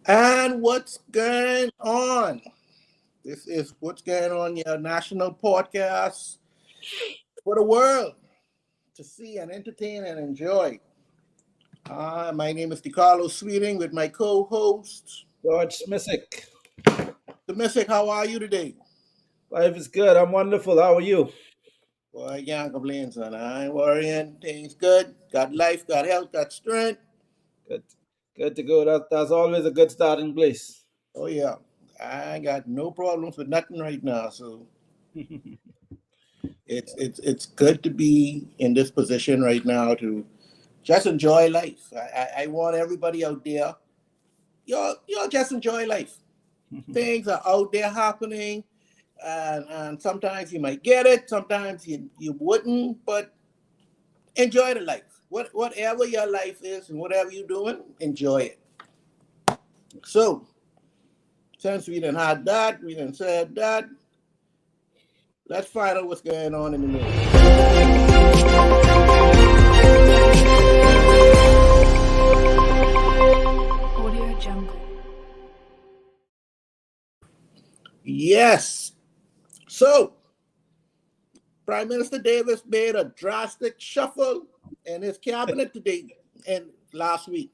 And what's going on? This is What's Going On, your national podcast for the world to see and entertain and enjoy. My name is DiCarlo Sweeting with my co host, George Smithick. Domestic. How are you today? Life is good. I'm wonderful. How are you? Boy, I can't complain, son. I ain't worrying. Things good. Got life, got health, got strength. Good. Good to go. That's always a good starting place. Oh, yeah. I got no problems with nothing right now. So it's good to be in this position right now to just enjoy life. I want everybody out there, y'all just enjoy life. Things are out there happening, and sometimes you might get it, sometimes you wouldn't, but enjoy the life. Whatever your life is and whatever you're doing, enjoy it. So, since we done had that, we done said that, let's find out what's going on in the news. Audio Jungle. Yes. So, Prime Minister Davis made a drastic shuffle in his cabinet today and last week.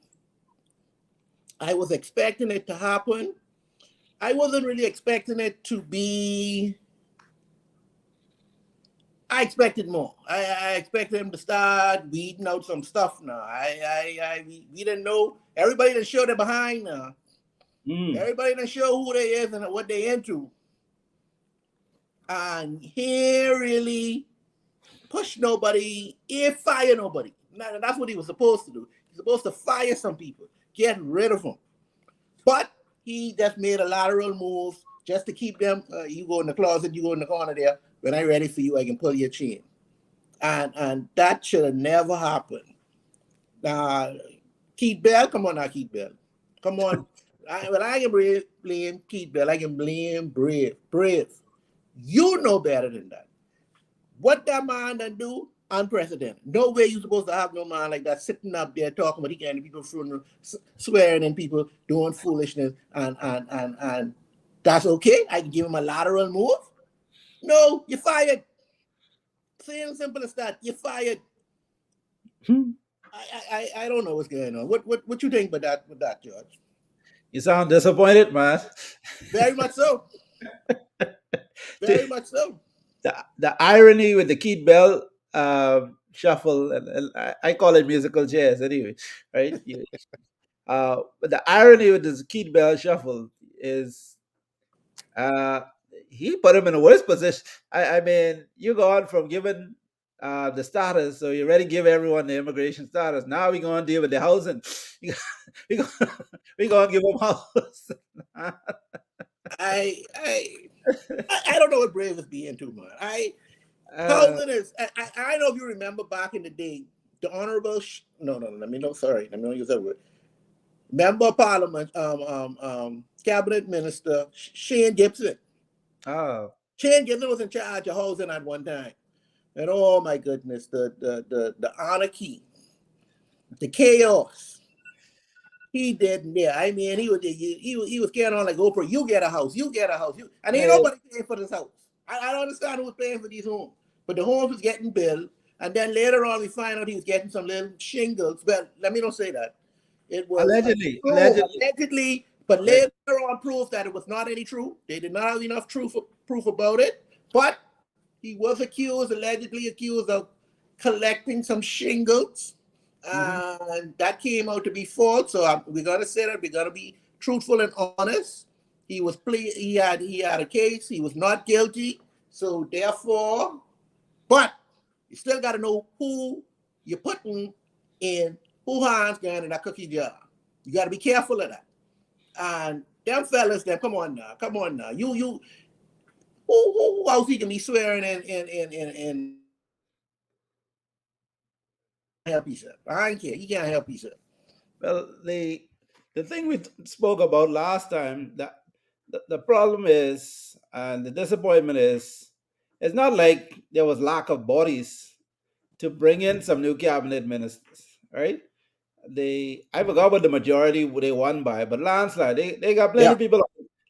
I was expecting it to happen. I wasn't really expecting it to be. I expected more. I expected him to start weeding out some stuff now. We didn't know. Everybody didn't show their behind now. Everybody didn't show who they is and what they into. And he really push nobody, he fire nobody. Now, that's what he was supposed to do. He's supposed to fire some people, get rid of them. But he just made a lateral move just to keep them. You go in the closet, you go in the corner there. When I'm ready for you, I can pull your chain. And that should have never happened. Now, Keith Bell, come on now, Keith Bell. Come on. I can blame Keith Bell. I can blame Brave. Brave. You know better than that. What that man done do, unprecedented. No way you supposed to have no man like that sitting up there talking about he can people funeral, swearing and people doing foolishness, and that's okay. I can give him a lateral move. No, you're fired. Plain and simple as that. You're fired. I don't know what's going on. What you think about that with that, George? You sound disappointed, man. Very much so. Very much so. The irony with the Keith Bell shuffle, and I call it musical chairs anyway, right? But the irony with this Keith Bell shuffle is uh, he put him in a worse position. I mean, you go on from giving the status, so you already give everyone the immigration status. Now we're going to deal with the housing. we going we going to give them house. I I I don't know what Brave is being too much. uh, Housing is. I don't know if you remember back in the day, the honorable. No. Let me know. Sorry, let me not use that word. Member of Parliament, Cabinet Minister Shane Gibson. oh, Shane Gibson was in charge of housing at one time, and oh my goodness, the anarchy, the chaos. He did there. I mean, he was getting on like Oprah. You get a house. You get a house. And ain't man, nobody paying for this house. I don't understand who was paying for these homes, but the homes was getting built. And then later on, we find out he was getting some little shingles. Well, let me not say that. It was allegedly, proved, allegedly, allegedly, but allegedly. later on proved that it was not any true. They did not have enough proof about it. But he was allegedly accused of collecting some shingles, Mhm. and that came out to be false. So we're gonna say that we're gonna be truthful and honest. He was he had a case. He was not guilty. So therefore, but you still got to know who you're putting in who hands going in that cookie jar. You got to be careful of that. And them fellas, them come on now. You who else he can be swearing in help himself? I don't care. He can't help himself. Well, the thing we spoke about last time, that the problem is, and the disappointment is, it's not like there was lack of bodies to bring in some new cabinet ministers, right? I forgot what the majority they won by, but landslide. They got plenty Yeah. of people.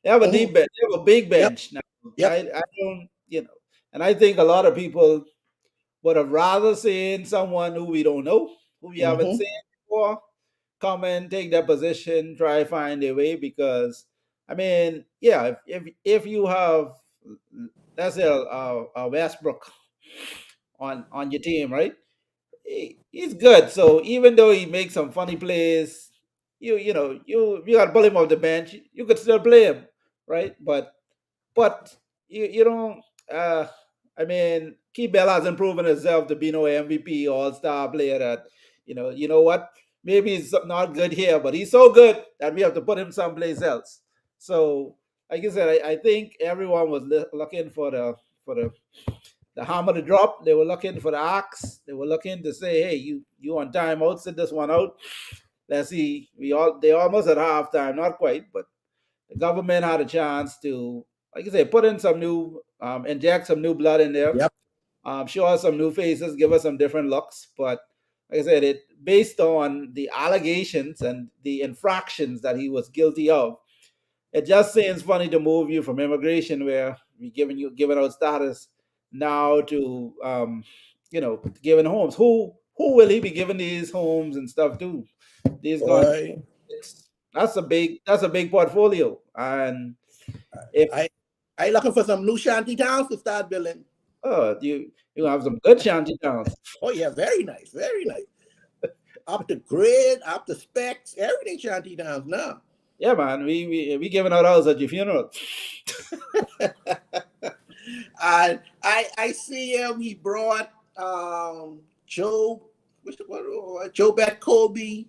They have a Hmm. deep bench. They have a big Yep. bench now. Yep. I don't, and I think a lot of people would have rather seen someone who we don't know, who we haven't Hmm. seen before, come and take that position, try find a way. Because I mean, yeah, if you have, let's say a Westbrook on your team, right? He's good. So even though he makes some funny plays, you got to pull him off the bench. You could still play him, right? But you don't. Uh, I mean, Keith Bell hasn't proven himself to be no MVP All Star player. That you know what? Maybe he's not good here, but he's so good that we have to put him someplace else. So, like I said, I think everyone was looking for the hammer to drop. They were looking for the axe. They were looking to say, "Hey, you on timeout? Sit this one out. Let's see." They almost at halftime, not quite, but the government had a chance to, like I say, put in some new, inject some new blood in there, Yep. show us some new faces, give us some different looks. But like I said, it based on the allegations and the infractions that he was guilty of. It just seems funny to move you from immigration, where we giving out status, now to giving homes. Who will he be giving these homes and stuff to? These gone. Boy, That's a big portfolio, and if I I looking for some new shanty towns to start building. you have some good shanty towns. Oh yeah, very nice, very nice. Up to grid, up to specs, everything shanty towns now. Yeah, man, we giving out house at your funeral. And I see him. He brought Joe, Joe Bet Kobe,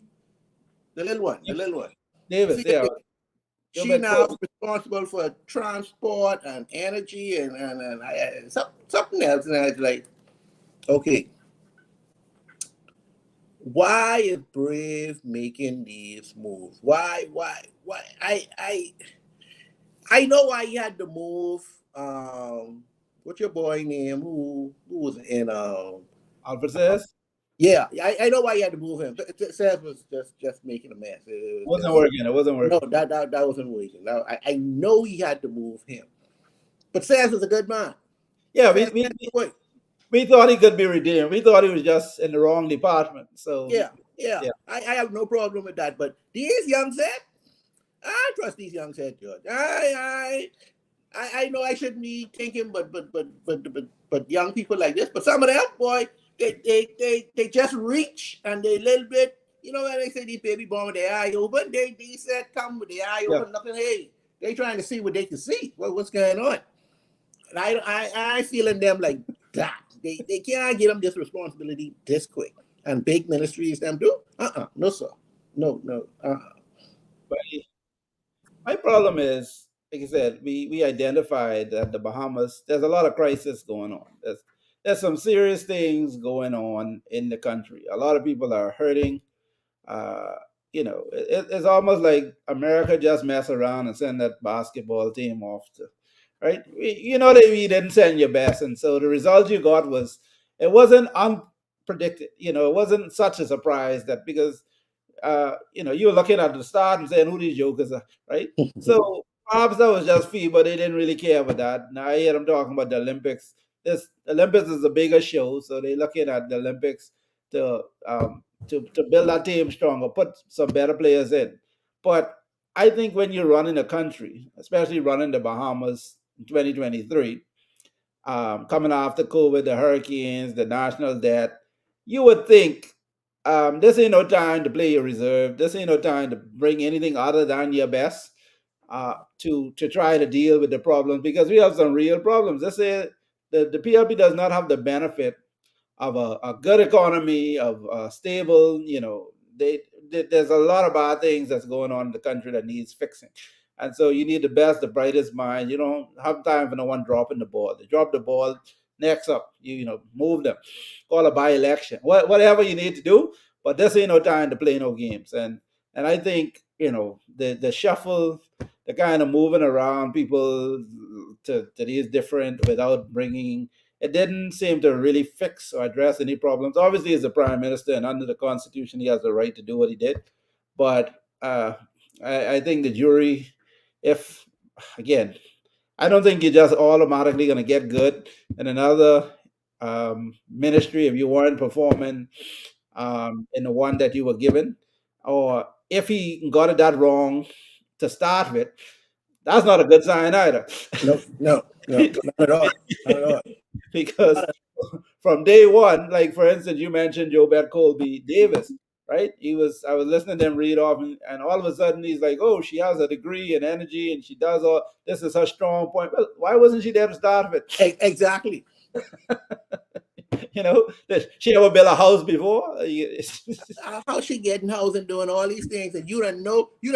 the little one. Davis, See, yeah, you she bet now Kobe. responsible for transport and energy and something else. And I was like, okay, why is Brave making these moves? Why? I know why he had to move. What's your boy name? Who was in Alfred says yeah, I know why he had to move him. Seth was just making a mess. It was wasn't just working. It wasn't no, working. that wasn't working. Now I know he had to move him, but Seth was a good man. Yeah, we, Seth we meant to wait. we thought he could be redeemed. We thought he was just in the wrong department. So Yeah, yeah. yeah, I have no problem with that. But these young Seth, I trust these young Seth, George. I know I shouldn't be thinking, but young people like this. But some of them, boy, they just reach and they little bit. You know when they say these baby born with their eye open, they said come with their eye yeah. open, nothing. Hey, they trying to see what they can see. What's going on? And I feeling them like that. They can't get them this responsibility this quick. And big ministries them do. No sir, no. But my problem is, like I said, we identified that the Bahamas. There's a lot of crisis going on. There's some serious things going on in the country. A lot of people are hurting. Uh, it's almost like America just mess around and send that basketball team off to, right? That we didn't send your best, and so the result you got was, it wasn't unpredicted. It wasn't such a surprise that, because you were looking at the start and saying who these jokers are, right? So perhaps that was just fee, but they didn't really care about that. Now I hear them talking about the Olympics. This Olympics is a bigger show, so they're looking at the Olympics to to build that team stronger, put some better players in. But I think when you're running a country, especially running the Bahamas in 2023, coming after COVID, the hurricanes, the national debt, you would think, this ain't no time to play your reserve. This ain't no time to bring anything other than your best, to try to deal with the problems, because we have some real problems. They say the PLP does not have the benefit of a good economy, of stable, there's a lot of bad things that's going on in the country that needs fixing. And so you need the best, the brightest mind. You don't have time for no one dropping the ball. They drop the ball, next up, move them, call a by-election, whatever you need to do. But this ain't no time to play no games. And I think, the shuffle, the kind of moving around people to these different, without bringing it didn't seem to really fix or address any problems. Obviously, as the prime minister and under the Constitution, he has the right to do what he did. But I think the jury, if again, I don't think you're just automatically going to get good in another ministry if you weren't performing in the one that you were given, or if he got it that wrong to start with, that's not a good sign either. No, no, no, not at all. Not at all. Because from day one, like for instance, you mentioned Jobert Colby Davis, right? I was listening to him read off, and all of a sudden he's like, oh, she has a degree in energy and she does all this is her strong point. Well, why wasn't she there to start with? Exactly. You know, she never built a house before. How she getting house and doing all these things, and you didn't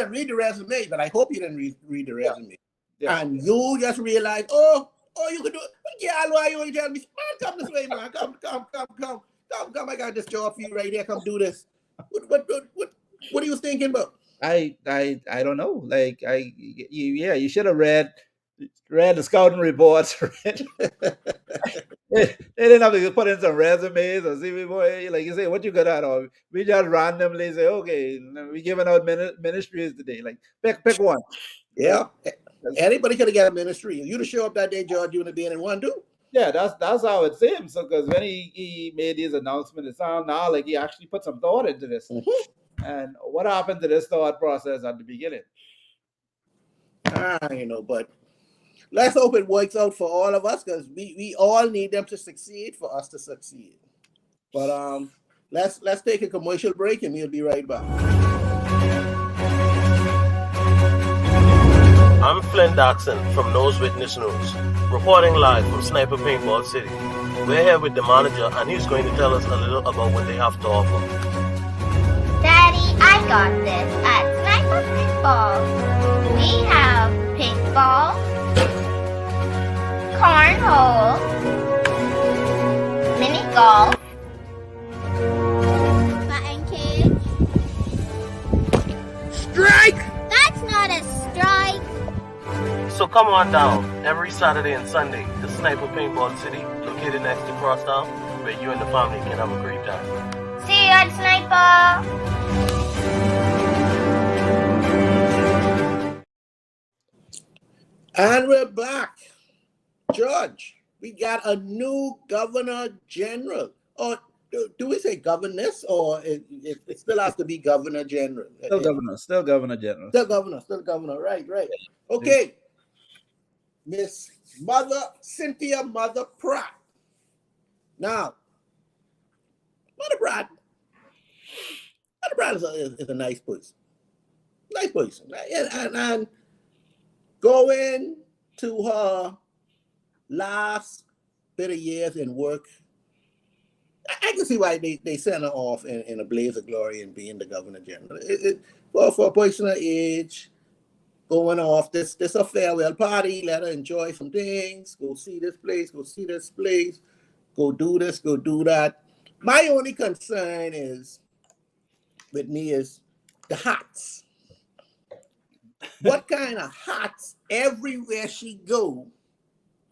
read the resume, but I hope you didn't read the resume. Yeah. And you just realize, oh, you can do it. Yeah, why you ain't telling me? Man, come this way, man. Come. I got this job for you right here. Come do this. What are you thinking about? I don't know. Like you should have read the scouting reports. They didn't have to put in some resumes or CV boy. Like you say, what you got at? Or we just randomly say, okay, we giving out ministries today. Like pick one. Yeah. Anybody could have got a ministry. You'd have showed up that day, George, you would have been in one too. Yeah, that's how it seems. So because when he made his announcement, it sounded now like he actually put some thought into this. Mm-hmm. And what happened to this thought process at the beginning? But let's hope it works out for all of us, because we all need them to succeed for us to succeed. But let's take a commercial break and we'll be right back. I'm Flynn Doxson from Nose Witness News, reporting live from Sniper Paintball City. We're here with the manager, and he's going to tell us a little about what they have to offer. Daddy, I got this at Sniper Paintball. We have paintball, cornhole, mini golf, batting cage. Strike! That's not a strike. So come on down every Saturday and Sunday to Sniper Paintball City, located next to Crosstown, where you and the family can have a great time. See you at Sniper! And we're back. George, we got a new Governor General. Or do we say governess, or it still has to be Governor General? Still Governor General. Still Governor, right. Okay. Miss Cynthia Mother Pratt. Now, Mother Pratt is a nice person. And going to her last bit of years in work, I can see why they sent her off in a blaze of glory and being the Governor General. For a person her age, going off this a farewell party, let her enjoy some things, go see this place, go do this, go do that. My only concern with me is the hats. What kind of hats everywhere she go,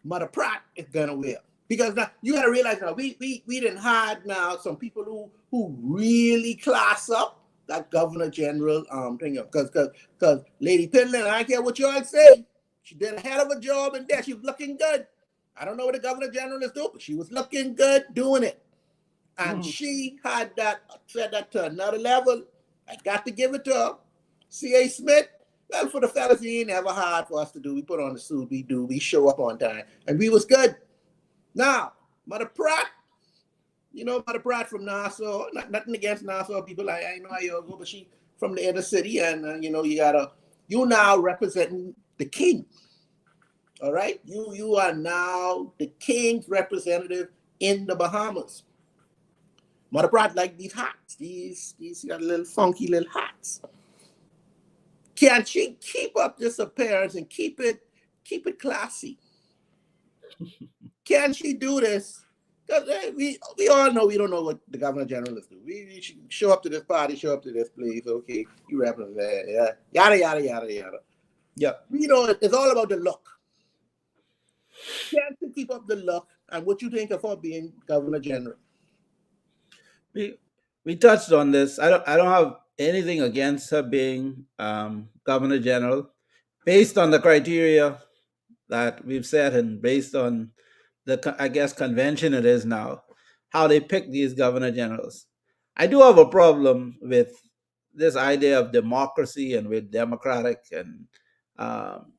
Mother Pratt is gonna wear? Because now you gotta realize now we didn't hide now some people who really class up that Governor General thing, because Lady Penland, I don't care what y'all say, she did a hell of a job in there. She was looking good. I don't know what the Governor General is doing, but she was looking good doing it. And she had said that to another level. I got to give it to her. C.A. Smith, well, for the fellas, he ain't ever hard for us to do. We put on the suit, we show up on time, and we was good. Now, Mother Pratt, Mother Pratt from Nassau, nothing against Nassau people, I know how you go, but she from the inner city, and you now representing the king. All right, you are now the king's representative in the Bahamas. Mother Pratt like these hats, these got little funky little hats. Can she keep up this appearance and keep it classy? Can she do this? Because we all know we don't know what the Governor General is doing. We should show up to this party, show up to this place. Okay, you represent that, yeah, yada yada yada yada. Yeah, it's all about the look. Can she keep up the look and what you think of her being Governor General. We we touched on this. I don't have anything against her being governor general, based on the criteria that we've set and based on I guess convention it is now, how they pick these governor generals. I do have a problem with this idea of democracy and with democratic and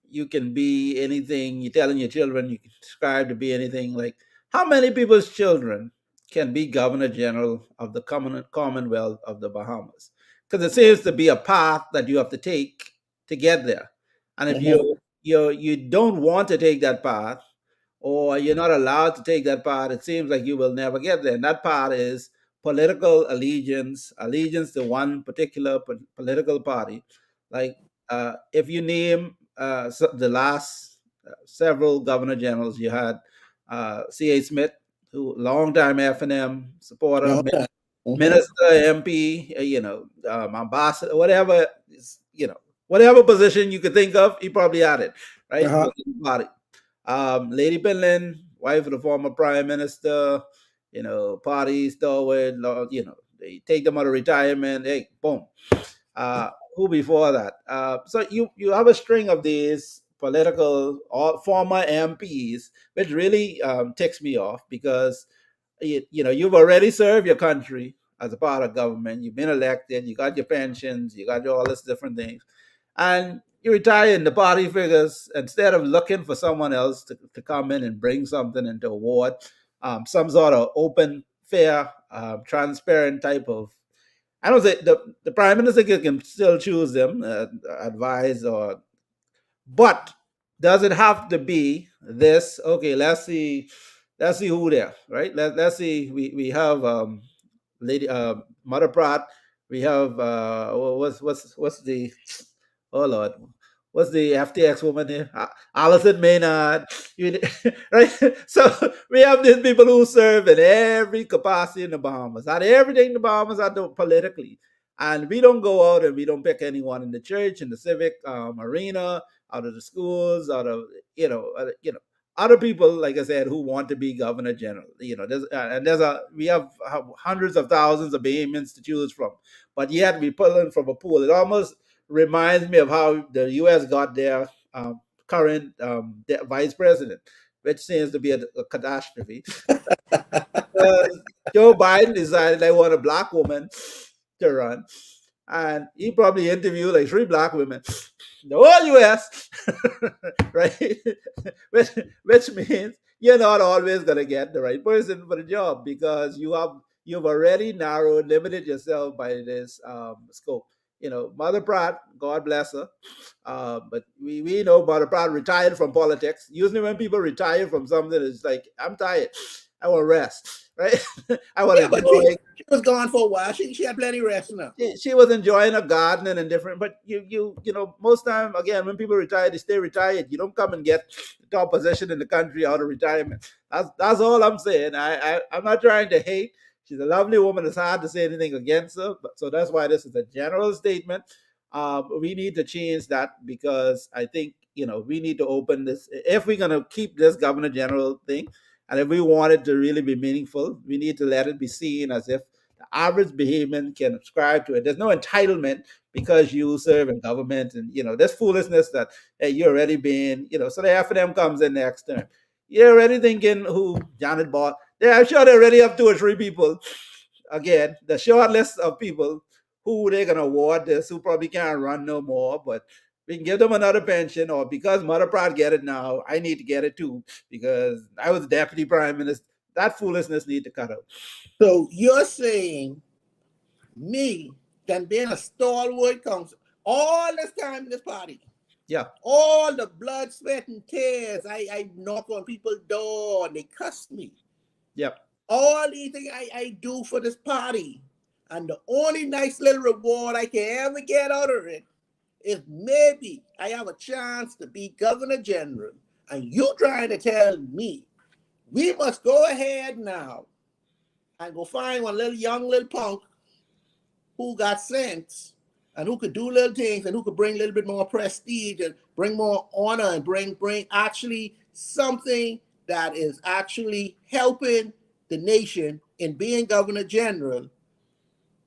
you can be anything. You're telling your children you can strive to be anything. Like how many people's children can be governor general of the Commonwealth of the Bahamas? Because it seems to be a path that you have to take to get there, and if Mhm. you don't want to take that path or you're not allowed to take that path, it seems like you will never get there. And that path is political allegiance to one particular political party. Like if you name the last several governor generals, you had C.A. Smith, who longtime F&M supporter, Okay. Mhm. minister, MP, ambassador, whatever, whatever position you could think of, he probably had it, right? Uh-huh. Within the party. Lady Penlin, wife of the former prime minister, party stalwart, they take them out of retirement, hey, boom. Who before that? So you have a string of these political or former MPs, which really ticks me off because you've already served your country as a part of government. You've been elected. You got your pensions. You got all these different things, and you retire. And the party figures, instead of looking for someone else to come in and bring something into a ward, some sort of open, fair, transparent type of. I don't say the prime minister can still choose them, advise or, but does it have to be this? Okay, let's see who there, right? Let's see. We have Lady Mother Pratt. We have what's the oh Lord, what's the FTX woman here? Alison Maynard, right? So we have these people who serve in every capacity in the Bahamas, at everything the Bahamas are doing politically, and we don't go out and we don't pick anyone in the church, in the civic arena, out of the schools, out of other people, like I said, who want to be governor general. We have hundreds of thousands of Bahamians to choose from, but yet we pull in from a pool. It almost reminds me of how the U.S. got their current vice president, which seems to be a catastrophe. Joe Biden decided they want a black woman to run, and he probably interviewed like 3 black women, the whole U.S., right? which means you're not always gonna get the right person for the job because you've already limited yourself by this scope. Mother Pratt, God bless her, but we know Mother Pratt retired from politics. Usually, when people retire from something, it's like I'm tired, I want rest, right? I want Yeah, to but she was gone for a while. She had plenty of rest now. she was enjoying her gardening and different, but most time again when people retire they stay retired. You don't come and get the top position in the country out of retirement. That's all I'm saying. I'm not trying to hate. She's a lovely woman. It's hard to say anything against her, but so that's why this is a general statement. We need to change that because I think we need to open this if we're going to keep this governor general thing, and if we want it to really be meaningful, we need to let it be seen as if the average Bahamian can subscribe to it. There's no entitlement because you serve in government, and this foolishness that hey, you're already being, so the F&M comes in next term. You're already thinking who Janet bought. Yeah, I'm sure they already have 2 or 3 people. Again, the short list of people who they're gonna award this, who probably can't run no more, but we can give them another pension, or because Mother Pratt get it now, I need to get it too because I was deputy prime minister. That foolishness need to cut out. So you're saying me can be in a stalwart council all this time in this party. Yeah. All the blood, sweat, and tears. I knock on people's door and they cuss me. Yep. All these things I do for this party. And the only nice little reward I can ever get out of it is maybe I have a chance to be governor general. And you trying to tell me we must go ahead now and go find one young little punk who got sense and who could do little things and who could bring a little bit more prestige and bring more honor and bring actually something that is actually helping the nation in being governor general,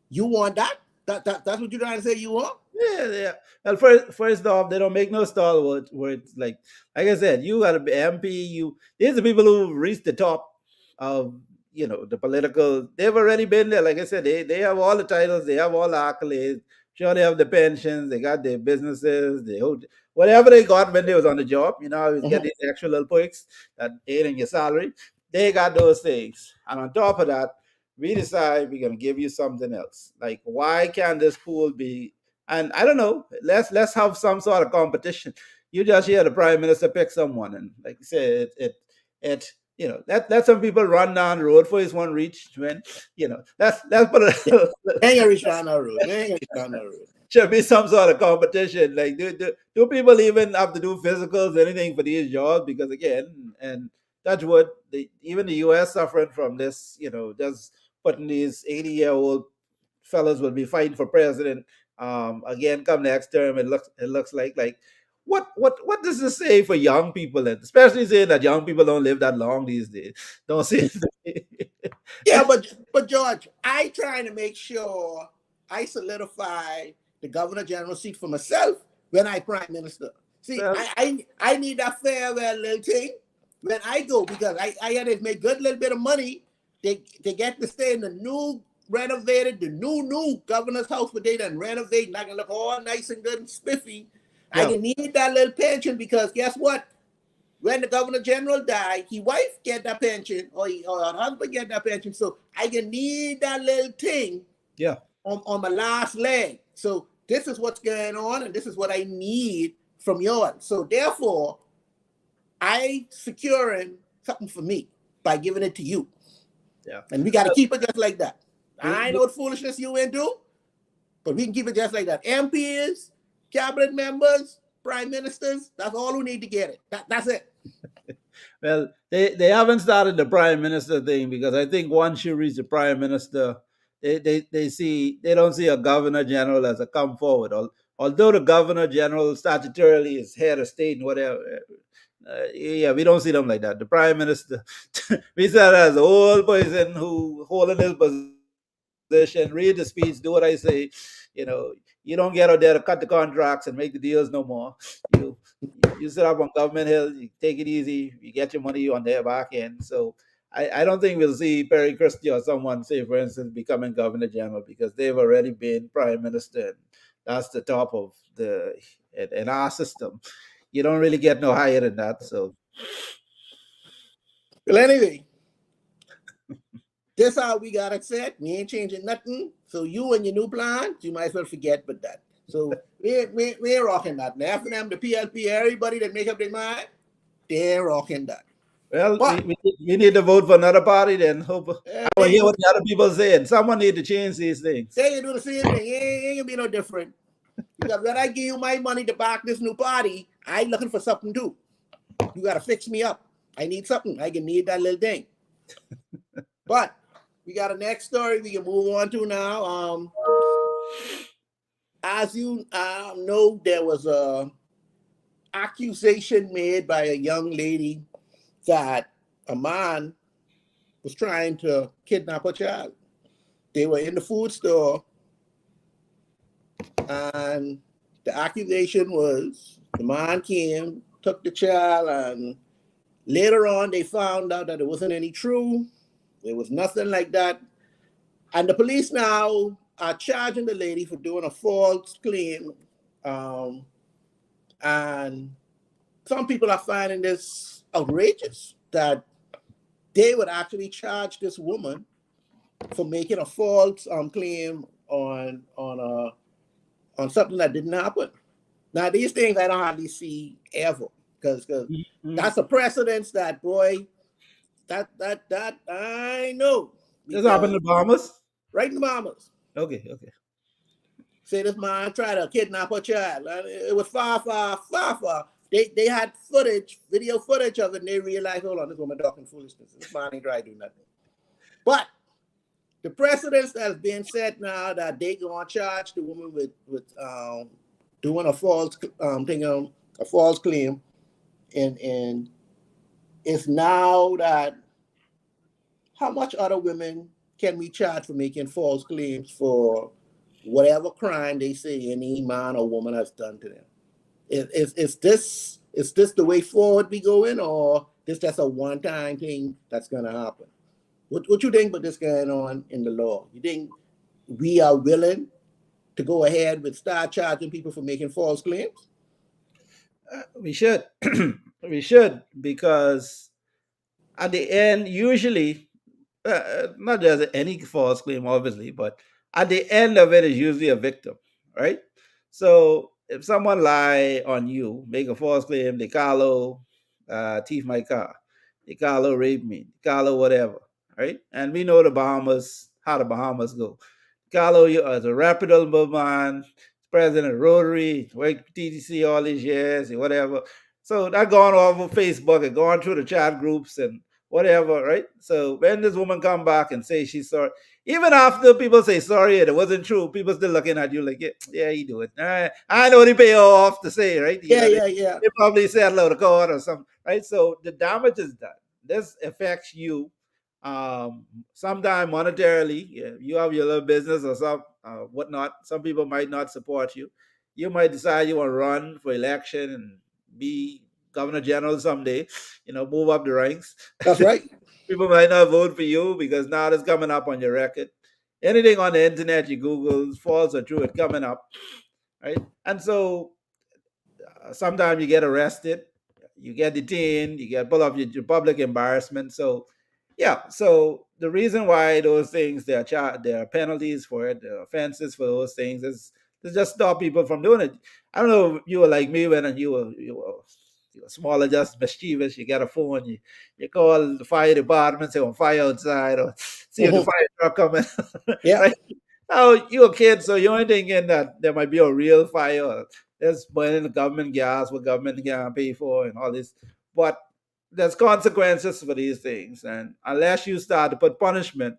you want that? That's what you're trying to say you want? Yeah. Well, first off, they don't make no stalwart where it's like I said, you got to be MP. These are people who reached the top of the political. They've already been there. Like I said, they have all the titles, they have all the accolades. Sure, they have the pensions, they got their businesses, whatever they got when they was on the job. I was getting these extra little perks that aid in your salary. They got those things, and on top of that, we decide we're gonna give you something else. Like, why can't this pool be? And I don't know. Let's have some sort of competition. You just hear the prime minister pick someone, and like you said, it let some people run down the road for his one reach. When let's put it. Ain't gonna reach down that road. Ain't gonna reach down that road. Should be some sort of competition. Like, do people even have to do physicals, anything for these jobs? Because again, and that's what even the U.S. suffering from this. Just putting these 80-year-old fellas will be fighting for president again come next term. It looks like what does this say for young people, and especially saying that young people don't live that long these days? Don't see. Yeah, but George, I trying to make sure I solidify the governor general seat for myself when I prime minister. See, Well, I need that farewell little thing when I go, because I had to make good little bit of money. They get to stay in the new governor's house, but they done renovate, not gonna look all nice and good and spiffy. I Yeah. can need that little pension, because guess what? When the governor general died, his wife get that pension, or her husband get that pension. So I can need that little thing yeah. on my last leg. So this is what's going on, and this is what I need from yours. So therefore, I securing something for me by giving it to you. Yeah. And we got to keep it just like that. We- I know what foolishness you went do, but we can keep it just like that. MPs, cabinet members, prime ministers, that's all who need to get it. That's it. Well, they haven't started the prime minister thing, because I think once you reach the prime minister, they don't see a governor general as a come forward. Although the governor general statutorily is head of state and whatever, yeah, we don't see them like that. The prime minister, we see that as an old person who holding his position, read the speech, do what I say. You don't get out there to cut the contracts and make the deals no more. You you sit up on Government Hill, you take it easy, you get your money on their back end. So I don't think we'll see Perry Christie or someone, say, for instance, becoming Governor General, because they've already been Prime Minister. And that's the top of in our system. You don't really get no higher than that. So Well, anyway, this how we got it set. We ain't changing nothing. So you and your new plan, you might as well forget but that. So we're rocking that. Now, after them, the PLP, everybody that make up their mind, they're rocking that. well, But we need to vote for another party then. Hope I will hear what the other people saying. Someone need to change these things. they can do the same thing. It ain't gonna be no different. Because when I give you my money to back this new party, I looking for something too. You gotta fix me up. I need something. I can need that little thing. But we got a next story we can move on to now. As you know, there was a accusation made by a young lady that a man was trying to kidnap a child. They were in the food store, and the accusation was the man came, took the child, and later on they found out that it wasn't any true. There was nothing like that. And the police now are charging the lady for doing a false claim. And some people are finding this outrageous, that they would actually charge this woman for making a false claim on something that didn't happen. Now, these things I don't hardly see ever, because that's a precedence that, boy, that I know. This happened to Bahamas? Right in the Bahamas. Okay. Say this man tried to kidnap a child. And it was far. They had video footage of it, and they realized, hold on, this woman talking foolishness. This man ain't trying to do nothing. But the precedence that's being set now, that they gonna charge the woman with doing a false a false claim in it's now that how much other women can we charge for making false claims for whatever crime they say any man or woman has done to them? Is this the way forward we going, or this just a one-time thing that's gonna happen? What you think about this going on in the law? You think we are willing to go ahead with start charging people for making false claims? We should. We should, because at the end, usually, not just any false claim, obviously, but at the end of it is usually a victim, right? So if someone lie on you, make a false claim, they Carlo thief my car, they Carlo rape me, Carlo whatever, right? And we know the Bahamas, how the Bahamas go. Carlo, you as a reputable man, president of Rotary, worked for TTC all these years, and whatever. So that gone over Facebook and gone through the chat groups and whatever, right? So when this woman come back and say she's sorry, even after people say sorry and it wasn't true, people still looking at you like, yeah, yeah, you do it. I know they pay off to say, right? You Yeah, know, yeah. they probably settle out of court or something, right? So the damage is done. This affects you, sometime monetarily. Yeah, you have your little business or some whatnot. Some people might not support you. You might decide you want to run for election and be governor general someday. You know, move up the ranks. That's right. People might not vote for you because now it's coming up on your record. Anything on the internet you Google, false or true, it coming up, right? And so sometimes you get arrested, you get detained, you get pulled off your public embarrassment. So yeah, so the reason why those things there are penalties for it, there are offenses for those things is to just stop people from doing it. I don't know if you were like me when you were smaller, just mischievous. You get a phone, you call the fire department, say on fire outside, or see if the Mhm. fire truck coming. Yeah. Right? Now you're a kid, so you're only thinking that there might be a real fire. Or there's burning the government gas, what government can pay for, and all this. But there's consequences for these things, and unless you start to put punishment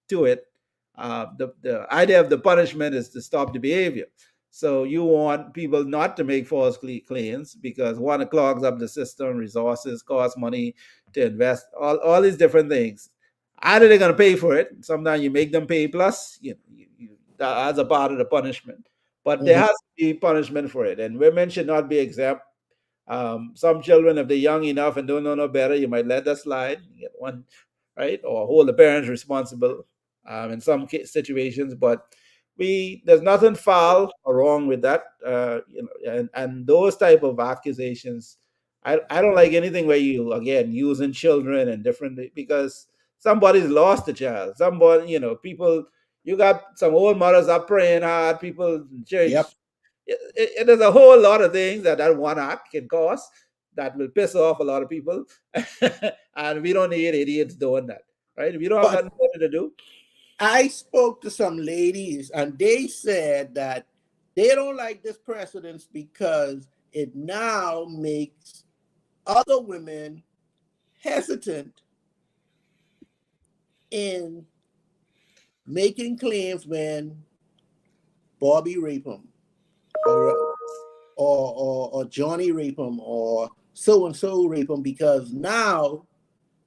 to it, the idea of the punishment is to stop the behavior. So you want people not to make false claims because one, it clogs up the system, resources, cost money to invest, all these different things. Either they're going to pay for it. Sometimes you make them pay plus, as a part of the punishment. But there Mhm. has to be punishment for it, and women should not be exempt. Some children, if they're young enough and don't know no better, you might let that slide. You get one, right? Or hold the parents responsible in some situations. But there's nothing foul or wrong with that. And those type of accusations, I don't like anything where you again using children and different because somebody's lost a child. Somebody, people. You got some old mothers up praying hard. People in church, Yep. there's a whole lot of things that one act can cause that will piss off a lot of people. And we don't need idiots doing that, right? If you don't have But nothing better to do, I spoke to some ladies and they said that they don't like this precedence because it now makes other women hesitant in making claims when Bobby raped them or or Johnny rape them or so and so rape them, because now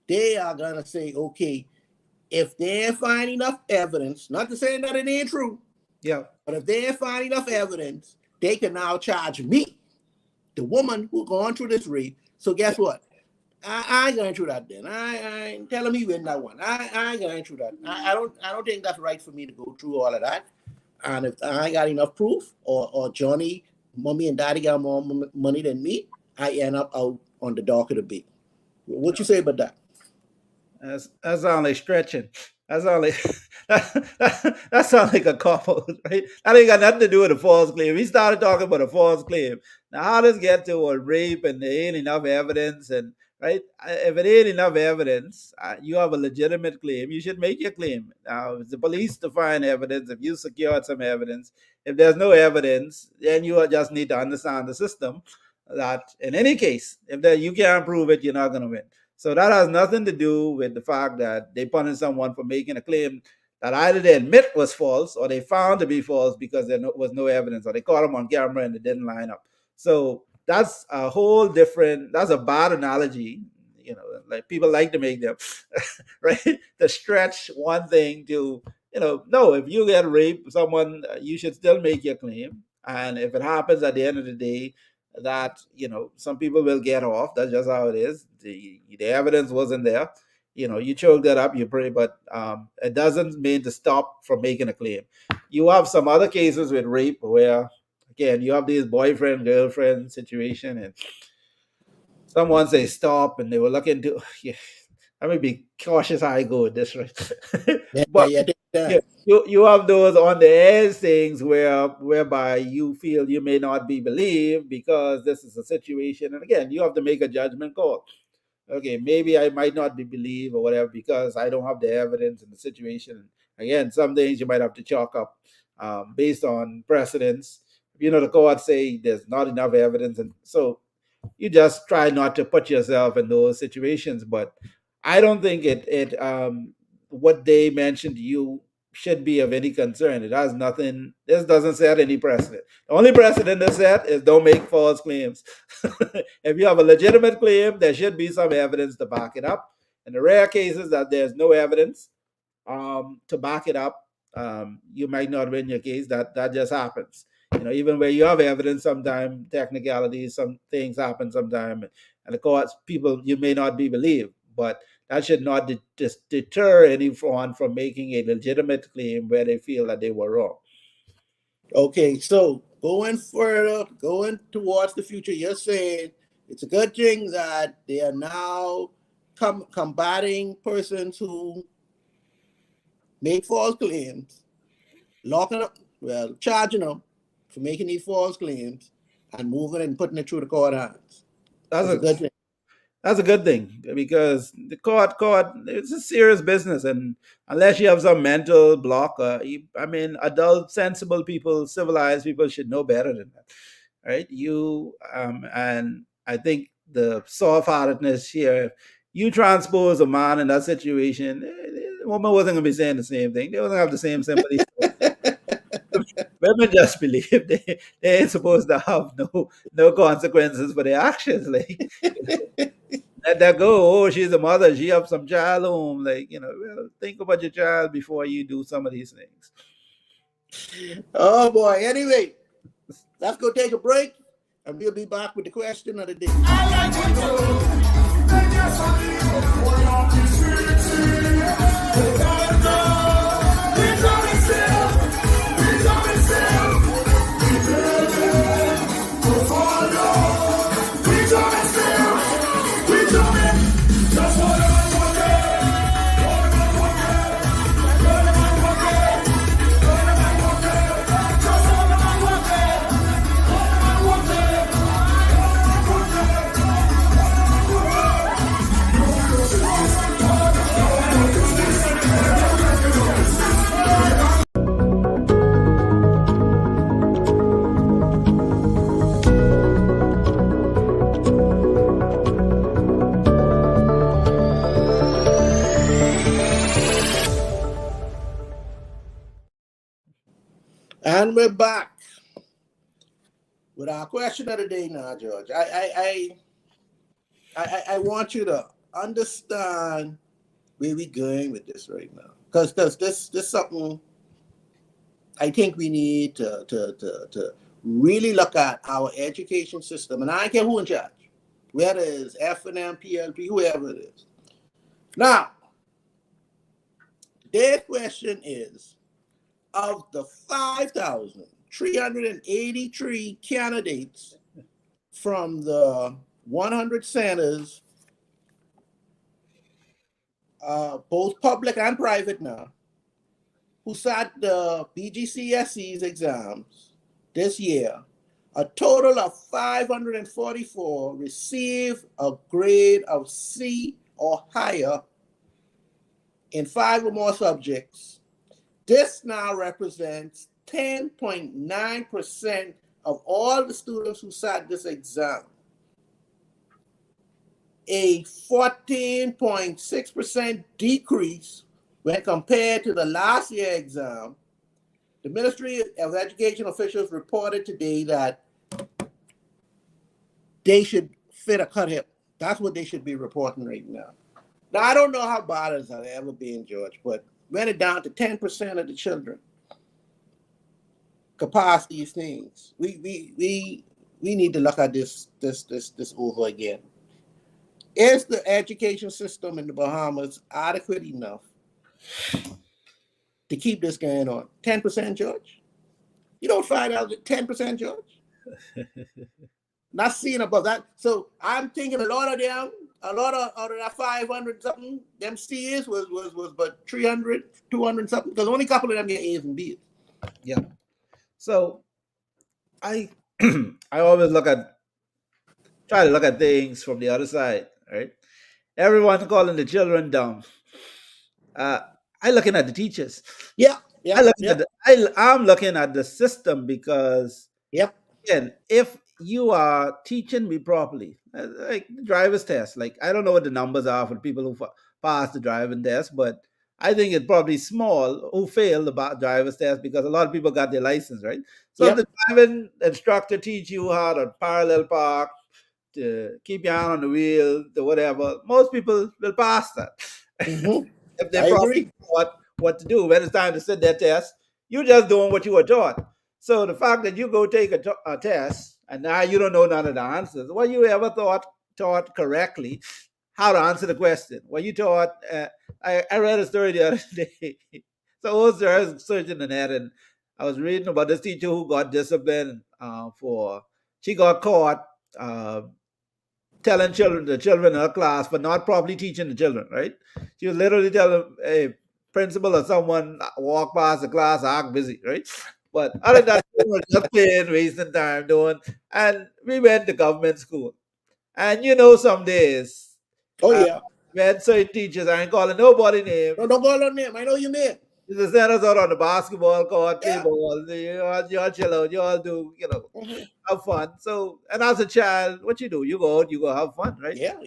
they are gonna say, okay, if they ain't find enough evidence, not to say that it ain't true, yeah. but if they ain't find enough evidence, they can now charge me, the woman who gone through this rape. So guess what? I ain't going through that then. I ain't telling me win that one. I ain't going through that. I don't think that's right for me to go through all of that. And if I ain't got enough proof, or Johnny, mommy and daddy got more money than me, I end up out on the dock of the bay. What you say about that? That's only stretching. That's only that sounds like a cop out, right? That ain't got nothing to do with a false claim. We started talking about a false claim. Now, how does get to a rape and there ain't enough evidence? And right, if it ain't enough evidence, you have a legitimate claim. You should make your claim. Now, if the police to find evidence, if you secured some evidence, if there's no evidence, then you just need to understand the system. That in any case, if you can't prove it, you're not going to win. So that has nothing to do with the fact that they punish someone for making a claim that either they admit was false or they found to be false because there was no evidence, or they caught them on camera and it didn't line up. So that's a whole different, that's a bad analogy. like people like to make them right to stretch one thing to, no, if you get raped, someone, you should still make your claim. And if it happens at the end of the day that, some people will get off, that's just how it is. The evidence wasn't there. You choke that up, you pray, but it doesn't mean to stop from making a claim. You have some other cases with rape where, again, you have these boyfriend girlfriend situation, and someone say stop, and they were looking to. Yeah, I may be cautious how I go with this, right? Yeah, But yeah, take your yeah, time. you have those on the edge things whereby you feel you may not be believed because this is a situation, and again, you have to make a judgment call. Okay, maybe I might not be believed or whatever because I don't have the evidence in the situation. Again, some things you might have to chalk up based on precedents. The court say there's not enough evidence, and so you just try not to put yourself in those situations. But I don't think it what they mentioned to you should be of any concern. It has nothing. This doesn't set any precedent. The only precedent that's set is don't make false claims. If you have a legitimate claim, there should be some evidence to back it up. In the rare cases that there's no evidence to back it up, you might not win your case. That just happens. Even where you have evidence, sometimes technicalities, some things happen sometime, and of course, people, you may not be believed, but that should not just deter anyone from making a legitimate claim where they feel that they were wrong. Okay, so going further, going towards the future, you're saying it's a good thing that they are now combating persons who make false claims, locking up, well, charging them for making these false claims and moving and putting it through the court hands. That's It's a good a thing. that's a good thing because the court it's a serious business, and unless you have some mental block, adult, sensible people, civilized people should know better than that, right? And I think the soft-heartedness here, you transpose a man in that situation, the woman wasn't going to be saying the same thing. They wasn't have the same sympathy. Women just believe they ain't supposed to have no consequences for their actions. Like, let that go. Oh, she's a mother. She have some child home. Like, well, think about your child before you do some of these things. Oh boy. Anyway, let's go take a break and we'll be back with the question of the day. And we're back with our question of the day now, George. I want you to understand where we're going with this right now, because this something I think we need to really look at our education system, and I don't care who in charge, whether it's F&M, PLP, whoever it is. Now, today's question is, of the 5,383 candidates from the 100 centers, both public and private now, who sat the BGCSE's exams this year, a total of 544 received a grade of C or higher in 5 or more subjects. This now represents 10.9% of all the students who sat this exam, a 14.6% decrease when compared to the last year exam. The Ministry of Education officials reported today that they should fit a cut hip That's what they should be reporting right now. Now, I don't know how bad it's ever been, George, but when it down to 10% of the children could pass these things, we need to look at this over again. Is the education system in the Bahamas adequate enough to keep this going on? 10%, George? You don't find out that 10%, George? Not seeing above that. So I'm thinking a lot of that 500 something, them C's was but 300, 200 something, because only a couple of them get A's and B's. Yeah. So I I always try to look at things from the other side, right? Everyone calling the children dumb. I looking at the teachers. Yeah, I looking at I'm looking at the system because yep. again, if you are teaching me properly, like the driver's test, like I don't know what the numbers are for the people who pass the driving test, but I think it's probably small who fail the driver's test because a lot of people got their license, right? So if the driving instructor teach you how to parallel park, to keep your hand on the wheel, to whatever, most people will pass that. Mm-hmm. If they probably what to do when it's time to sit their test, you're just doing what you were taught. So the fact that you go take a test and now you don't know none of the answers, well, you ever taught correctly how to answer the question? Well, you taught. I read a story the other day. So I was searching the net and I was reading about this teacher who got disciplined she got caught telling the children in her class for not properly teaching the children, right? She was literally telling a principal or someone walk past the class, act busy, right? But other than that, we were just playing, wasting time doing. And we went to government school. And some days, when certain teachers, I ain't calling nobody name. No, don't call on name. I know your name. You just send us out on the basketball court, play ball. You all chill out. You all do, have fun. So, and as a child, what you do? You go out, you go have fun, right? Yeah.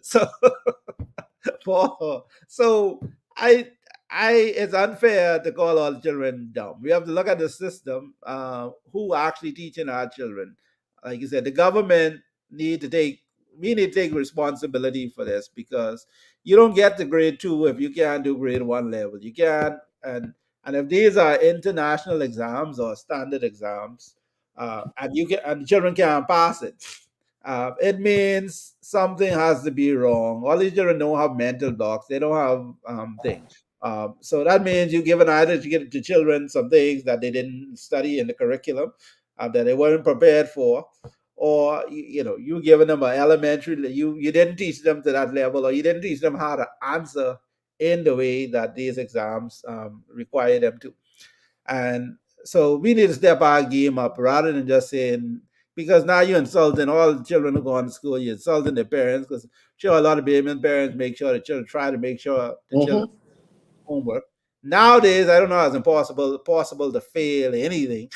So, it's unfair to call all children dumb. We have to look at the system, who actually teaching our children. Like you said, the government we need to take responsibility for this because you don't get to grade 2 if you can't do grade 1 level. You can't, and if these are international exams or standard exams, and the children can't pass it, it means something has to be wrong. All these children don't have mental blocks. They don't have things. So that means you give either to give the children some things that they didn't study in the curriculum, that they weren't prepared for, or you giving them an elementary, you didn't teach them to that level, or you didn't teach them how to answer in the way that these exams require them to. And so we need to step our game up rather than just saying, because now you're insulting all the children who go on to school, you're insulting their parents, because sure, a lot of baby parents make sure the children try to make sure the children homework. Nowadays, I don't know how it's possible to fail anything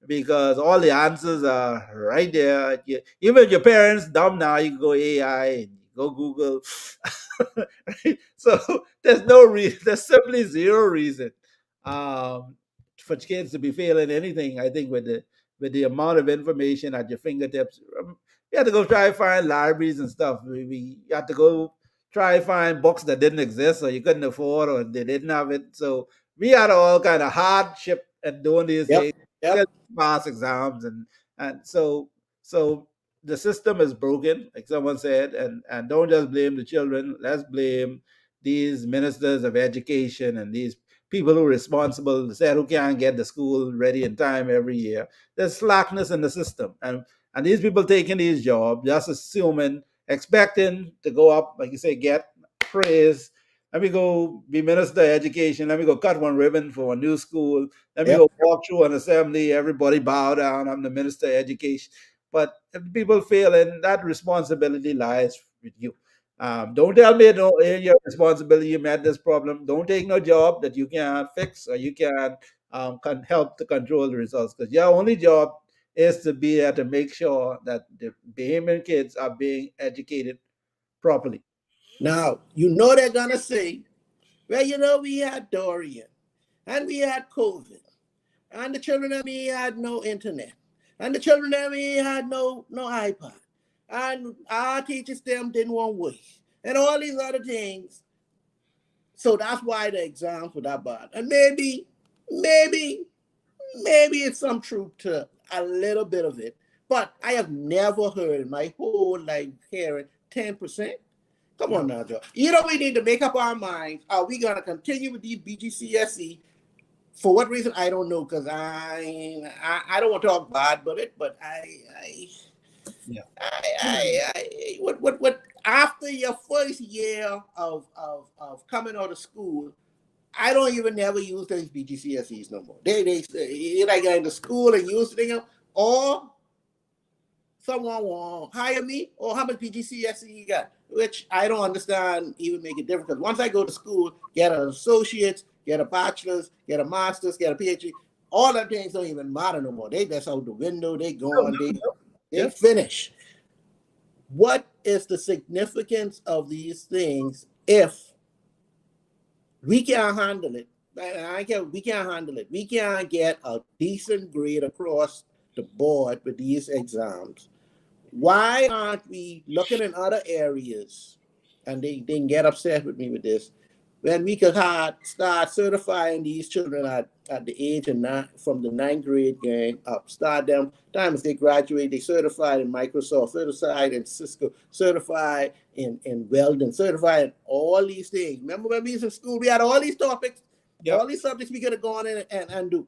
because all the answers are right there. Even if your parents dumb now, you can go AI and go Google. Right? So there's simply zero reason for kids to be failing anything. I think with the amount of information at your fingertips, you have to go try to find libraries and stuff. You have to go try to find books that didn't exist or you couldn't afford or they didn't have it. So we had all kind of hardship and doing these things, pass exams, and so the system is broken, like someone said, and don't just blame the children. Let's blame these ministers of education and these people who are responsible, who can't get the school ready in time every year. There's slackness in the system, and these people taking these jobs, just assuming, expecting to go up, like you say, get praise. Let me go be minister of education. Let me go cut one ribbon for a new school. Let me go walk through an assembly. Everybody bow down. I'm the minister of education. But if people fail, and that responsibility lies with you. Don't tell me your responsibility. You met this problem. Don't take no job that you can't fix or you can't can help to control the results. Because your only job is to be there to make sure that the Bahamian kids are being educated properly. Now, they're going to say, well, we had Dorian, and we had COVID, and the children of me had no internet, and the children of me had no iPod, and our teachers them didn't want to wait, and all these other things. So that's why the exams were that bad. And maybe it's some truth to a little bit of it. But I have never heard in my whole life hearing 10%. Come on now, Joe. We need to make up our minds. Are we gonna continue with these BGCSE? For what reason? I don't know, because I don't want to talk bad about it, but what after your first year of coming out of school, I don't even never use those BGCSEs no more. They like in the school and use them, or someone will hire me, or how much BGCSE you got, which I don't understand even make it different, because once I go to school, get an associate's, get a bachelor's, get a master's, get a PhD, all them things don't even matter no more. They just out the window, they gone, they finish. What is the significance of these things if we can't handle it? We can't handle it. We can't get a decent grade across the board with these exams. Why aren't we looking in other areas? And they can get upset with me with this. When we could start certifying these children at the age of from the 9th grade going up, start them, time as they graduate, they certified in Microsoft, certified in Cisco, certified in welding, certified in all these things. Remember when we was in school, we had all these topics, all these subjects we could have gone in and do.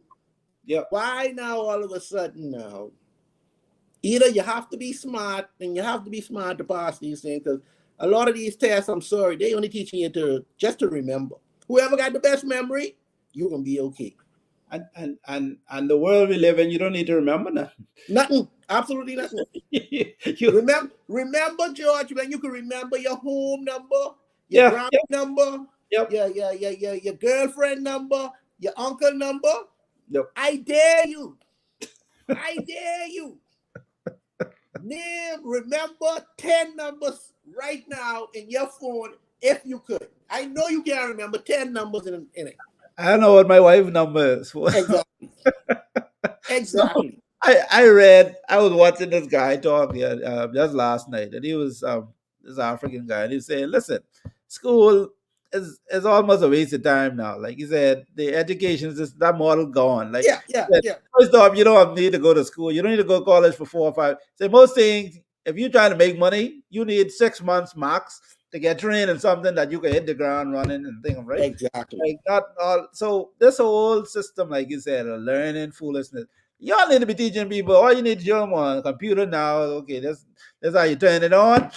Why now all of a sudden now? Either you have to be smart, and you have to be smart to pass these things, because a lot of these tests, I'm sorry, they only teaching you just to remember. Whoever got the best memory, you're gonna be okay. And the world we live in, you don't need to remember nothing. Nothing, absolutely nothing. Remember, George, when you can remember your home number, your grandma number, your girlfriend number, your uncle number. I dare you. Remember 10 numbers right now in your phone if you could. I know you can't remember 10 numbers in it. I don't know what my wife's number is. Exactly. I was watching this guy talk just last night, and he was this African guy, and he was saying, listen, school is almost a waste of time now. Like he said, the education is just that model gone. Like first off, you don't need to go to school. You don't need to go to college for 4 or 5. So most things, if you're trying to make money, you need 6 months max to get trained in something that you can hit the ground running and things, right? Exactly. Like not all. So this whole system, like you said, of learning foolishness. Y'all need to be teaching people. All you need to show them on a computer now. Okay, that's how you turn it on.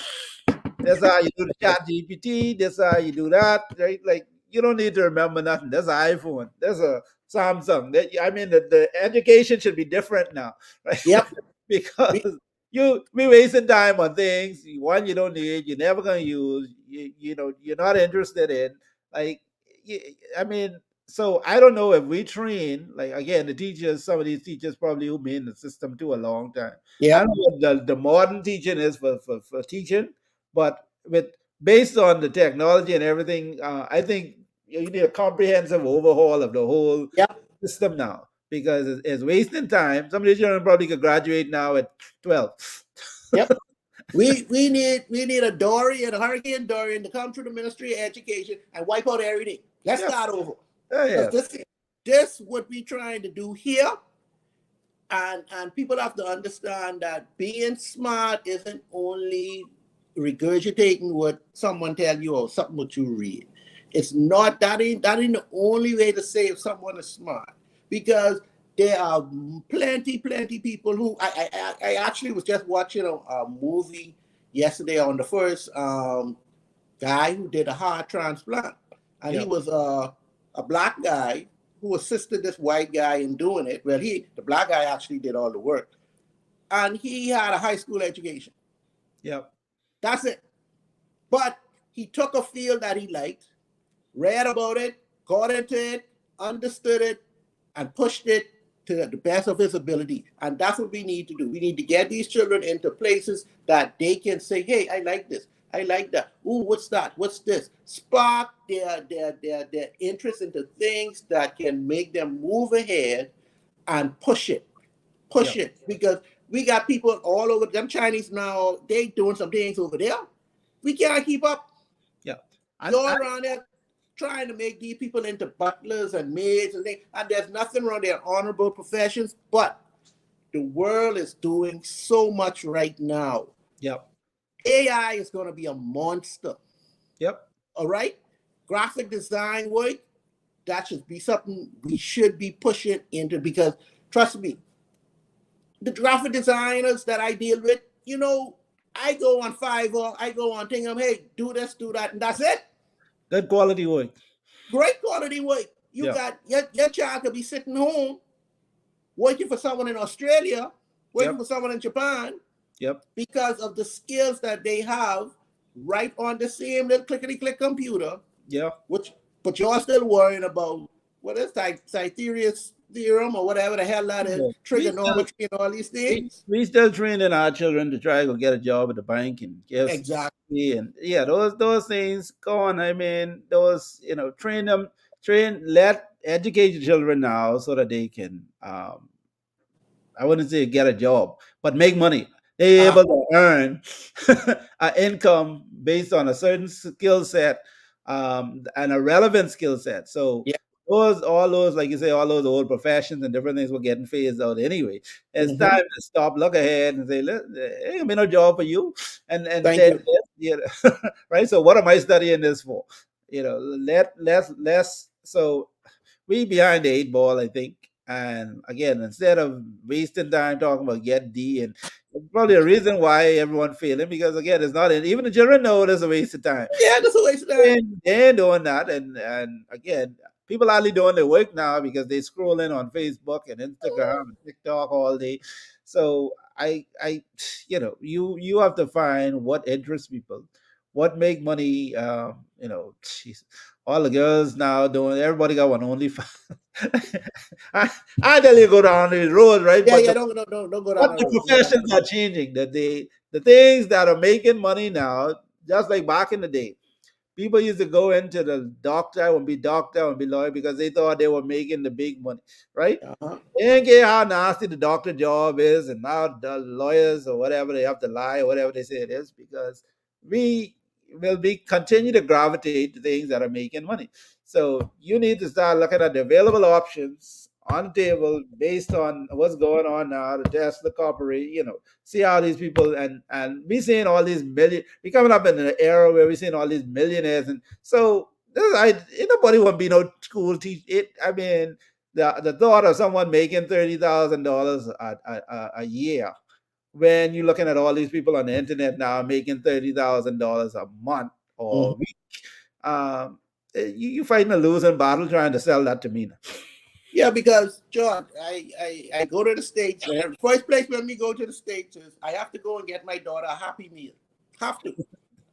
That's how you do the chat GPT. That's how you do that, right? Like you don't need to remember nothing. There's an iPhone. There's a Samsung. The education should be different now, right? Yep. Because you be wasting time on things one you don't need. You're never gonna use. You're not interested in. Like, so I don't know if we train, like again, the teachers, some of these teachers probably who've been in the system too a long time. Yeah. I don't know what the modern teaching is for teaching, but based on the technology and everything, I think you need a comprehensive overhaul of the whole system now, because it's wasting time. Some of these children probably could graduate now at 12. Yep. We need a Dorian, a Hurricane Dorian, to come through the Ministry of Education and wipe out everything. Let's start over. This what we trying to do here, and people have to understand that being smart isn't only regurgitating what someone tell you or something what you read. It's not that ain't the only way to say if someone is smart, because there are plenty people who I actually was just watching a movie yesterday on the first guy who did a heart transplant, and he was a black guy who assisted this white guy in doing it. Well, the black guy actually did all the work, and he had a high school education. Yep. That's it. But he took a field that he liked, read about it, got into it, understood it, and pushed it to the best of his ability. And that's what we need to do. We need to get these children into places that they can say, hey, I like this. I like that. Ooh, what's that? What's this? Spark their interest into things that can make them move ahead and push it. Because We got people all over. Them Chinese now, they doing some things over there. We can't keep up. Yeah. You're around there trying to make these people into butlers and maids and things, and there's nothing wrong. They're honorable professions, but the world is doing so much right now. Yep. AI is going to be a monster. Yep. All right? Graphic design work, that should be something we should be pushing into, because trust me, the graphic designers that I deal with, you know, I go on Fiverr, I go on Tingham, hey, do this, do that, and that's it. Good quality work. Great quality work. You Yeah. got your child could be sitting home working for someone in Australia, working Yep. for someone in Japan, Yep. because of the skills that they have right on the same little clickety-click computer, Yeah. but you're still worrying about what is Pythagoras theorem or whatever the hell that is, Yeah. trigonometry and all these things. We still training our children to try to go get a job at the bank and KFC. Exactly. And yeah, those things go on. I mean, those, you know, educate your children now so that they can I wouldn't say get a job, but make money. They're able to earn an income based on a certain skill set and a relevant skill set. So Yeah. all those, like you say, all those old professions and different things were getting phased out anyway. It's Mhm. time to stop, look ahead, and say, "Look, there ain't been no job for you," and Thank then you. right. So what am I studying this for? You know, less. So we behind the eight ball, I think. And again, instead of wasting time talking about get D, and it's probably a reason why everyone failing, because again, it's not even the children know it's a waste of time. Yeah, that's a waste of time. And they're doing that, and again, people hardly doing their work now because they scrolling on Facebook and Instagram and TikTok all day. So you know, you have to find what interests people, what make money. You know, jeez, all the girls now doing. Everybody got one only. I tell you, go down the road, right? Yeah, But yeah, don't go down but the the road. Don't go down professions the are changing. That the things that are making money now, just like back in the day, people used to go into the doctor and be lawyer because they thought they were making the big money, right? road. Uh-huh. They didn't care how nasty the doctor job is, and now the lawyers or whatever they have to lie or whatever they say it is, because we will be continue to gravitate to things that are making money. So you need to start looking at the available options on the table based on what's going on now to test the corporate, you know, see how these people and we seeing all these we coming up in an era where we're seeing all these millionaires, and so nobody want to be no school teach it. I mean, the thought of someone making $30,000 a year when you're looking at all these people on the internet now making $30,000 a month or a week, you fighting a losing battle trying to sell that to me. Yeah, because John, I go to the States. And the first place when we go to the States is I have to go and get my daughter a Happy Meal. Have to.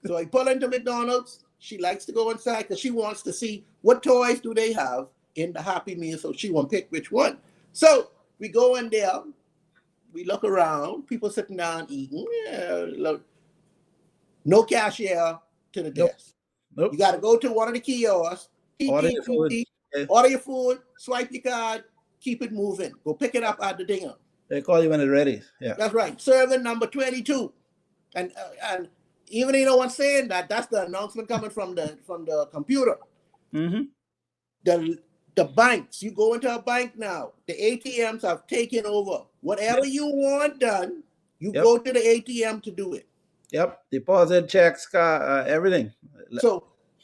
So I pull into McDonald's. She likes to go inside because she wants to see what toys do they have in the Happy Meal, so she won't pick which one. So we go in there. We look around. People sitting down eating. Yeah, look. No cashier to the desk. Nope. You got to go to one of the kiosks. Order your food. Order your food, swipe your card, keep it moving. Go pick it up at the dinger. They call you when it's ready. Yeah, that's right. Serving number 22, and even though no one's saying that, that's the announcement coming from the computer. Mm-hmm. The banks. You go into a bank now. The ATMs have taken over. Whatever you want done, you go to the ATM to do it. Yep, deposit, checks, everything.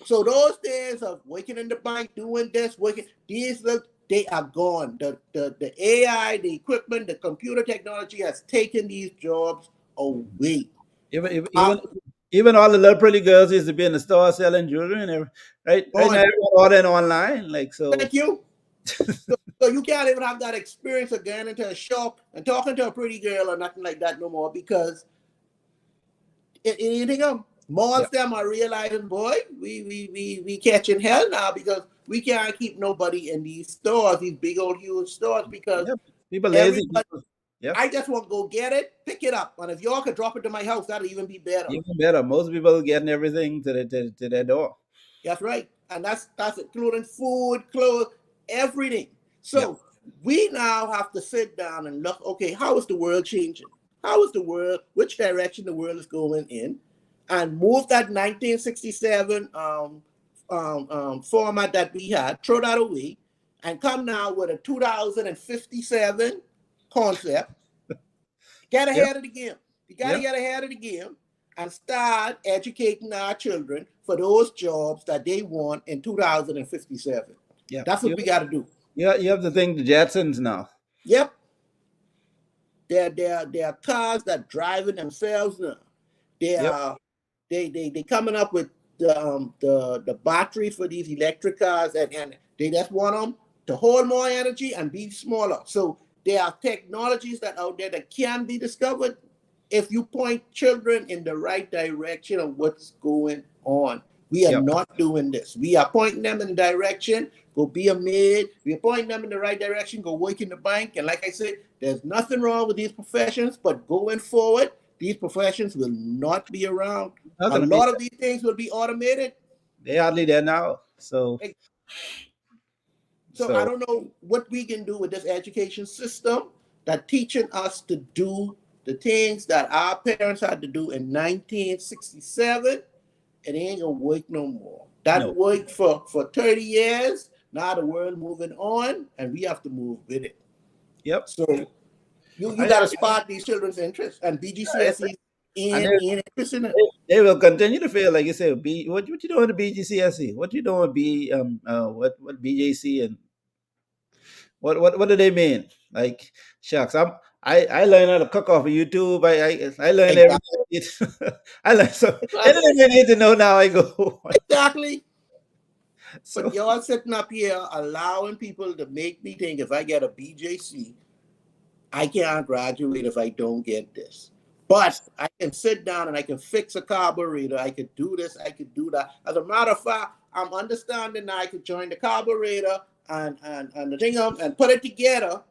So those days of working in the bank, doing this, they are gone. The AI, the equipment, the computer technology has taken these jobs away. Even all the little pretty girls used to be in the store selling jewelry and everything, right? Right now, everyone ordering online, like so. Thank you. So you can't even have that experience of going into a shop and talking to a pretty girl or nothing like that no more, because anything else. Most of them are realizing, boy, we catching hell now because we can't keep nobody in these stores, these big old huge stores, because people lazy. I just want to go get it, pick it up, and if y'all could drop it to my house, that'll even be better. Even better. Most people getting everything to their door. That's right, and that's including food, clothes, everything. So we now have to sit down and look. Okay, how is the world changing? how is the world, which direction the world is going in, and move that 1967 format that we had, throw that away, and come now with a 2057 concept. Get Yep. ahead of the game. You got to Yep. get ahead of the game and start educating our children for those jobs that they want in 2057. Yeah. That's what we got to do. You have to think the Jetsons now. Yep. There are cars that driving themselves now. They Yep. are they coming up with the battery for these electric cars, and they just want them to hold more energy and be smaller. So there are technologies that out there that can be discovered if you point children in the right direction of what's going on. We are Yep. not doing this. We are pointing them in the direction, go be a maid. We are pointing them in the right direction, go work in the bank. And like I said, there's nothing wrong with these professions, but going forward, these professions will not be around. Not A gonna be lot of these things will be automated. They hardly there now. So So I don't know what we can do with this education system that teaching us to do the things that our parents had to do in 1967. It ain't gonna work no more. That No. worked for 30 years. Now the world moving on, and we have to move with it. Yep. So you got to spark these children's interest, and BGCSE ain't interested in it. They will continue to fail, like you say. What you doing to BGCSE? What you doing with what BJC and what do they mean? Like shucks, I learned how to cook off of YouTube. I learned everything. I learned so anything I need to know now. I go Exactly. so But y'all sitting up here allowing people to make me think if I get a BJC, I can't graduate if I don't get this. But I can sit down and I can fix a carburetor. I could do this. I could do that. As a matter of fact, I'm understanding now I could join the carburetor and the thing and put it together,